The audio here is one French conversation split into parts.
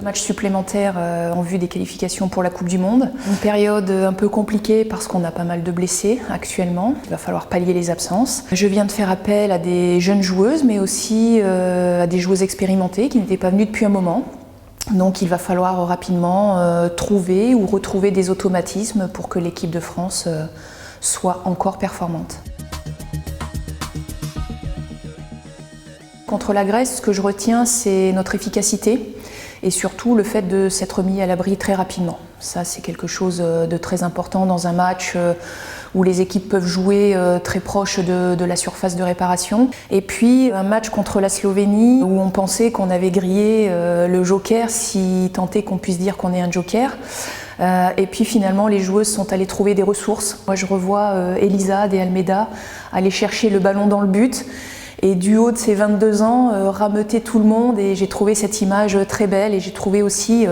matchs supplémentaires en vue des qualifications pour la Coupe du Monde. Une période un peu compliquée parce qu'on a pas mal de blessés actuellement. Il va falloir pallier les absences. Je viens de faire appel à des jeunes joueuses, mais aussi à des joueuses expérimentées qui n'étaient pas venues depuis un moment. Donc il va falloir rapidement trouver ou retrouver des automatismes pour que l'équipe de France soit encore performante. Contre la Grèce, ce que je retiens, c'est notre efficacité et surtout le fait de s'être mis à l'abri très rapidement. Ça, c'est quelque chose de très important dans un match où les équipes peuvent jouer très proche de la surface de réparation. Et puis un match contre la Slovénie où on pensait qu'on avait grillé le joker, si tant est qu'on puisse dire qu'on est un joker. Et puis finalement les joueuses sont allées trouver des ressources. Moi je revois Elisa de Almeida aller chercher le ballon dans le but et du haut de ses 22 ans rameuter tout le monde, et j'ai trouvé cette image très belle. Et j'ai trouvé aussi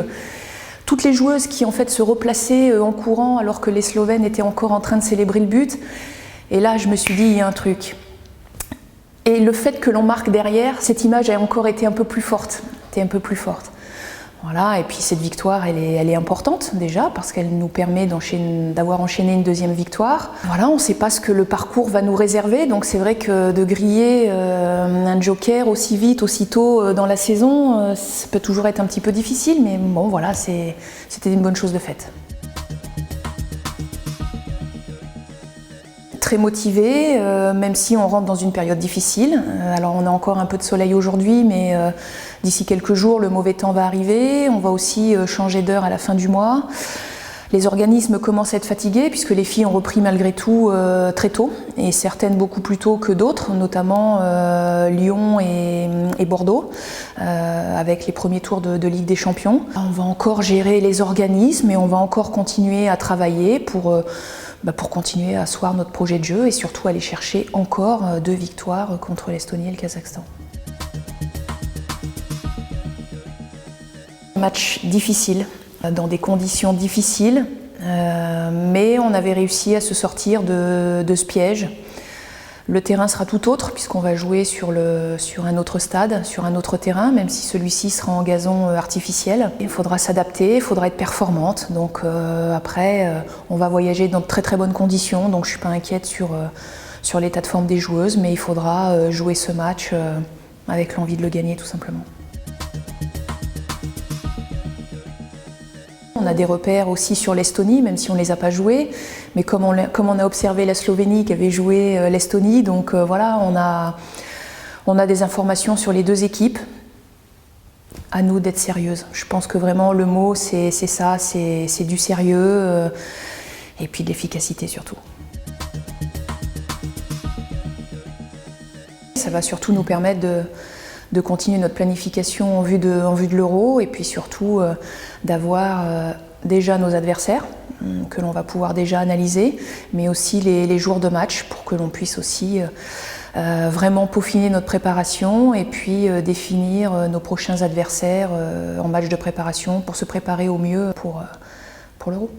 toutes les joueuses qui en fait se replaçaient en courant alors que les Slovènes étaient encore en train de célébrer le but. Et là je me suis dit, il y a un truc. Et le fait que l'on marque derrière, cette image a encore été un peu plus forte. Voilà, et puis cette victoire, elle est importante déjà parce qu'elle nous permet d'avoir enchaîné une deuxième victoire. Voilà, on ne sait pas ce que le parcours va nous réserver, donc c'est vrai que de griller un joker aussi vite, aussitôt dans la saison, ça peut toujours être un petit peu difficile, mais bon voilà, c'était une bonne chose de faite. Très motivée, même si on rentre dans une période difficile. Alors on a encore un peu de soleil aujourd'hui, mais d'ici quelques jours le mauvais temps va arriver. On va aussi changer d'heure à la fin du mois. Les organismes commencent à être fatigués puisque les filles ont repris malgré tout très tôt, et certaines beaucoup plus tôt que d'autres, notamment Lyon et Bordeaux, avec les premiers tours de Ligue des Champions. On va encore gérer les organismes et on va encore continuer à travailler pour continuer à asseoir notre projet de jeu et surtout aller chercher encore 2 victoires contre l'Estonie et le Kazakhstan. Un match difficile, dans des conditions difficiles, mais on avait réussi à se sortir de ce piège. Le terrain sera tout autre puisqu'on va jouer sur un autre stade, sur un autre terrain, même si celui-ci sera en gazon artificiel. Il faudra s'adapter, il faudra être performante. Donc après, on va voyager dans de très très bonnes conditions, donc je ne suis pas inquiète sur l'état de forme des joueuses, mais il faudra jouer ce match avec l'envie de le gagner tout simplement. On a des repères aussi sur l'Estonie, même si on ne les a pas joués. Mais comme on a observé la Slovénie qui avait joué l'Estonie, donc voilà, on a des informations sur les 2 équipes. À nous d'être sérieuses. Je pense que vraiment le mot c'est ça, c'est du sérieux et puis de l'efficacité surtout. Ça va surtout nous permettre de continuer notre planification en vue de l'Euro, et puis surtout d'avoir déjà nos adversaires que l'on va pouvoir déjà analyser, mais aussi les jours de match pour que l'on puisse aussi vraiment peaufiner notre préparation et puis définir nos prochains adversaires en match de préparation pour se préparer au mieux pour l'Euro.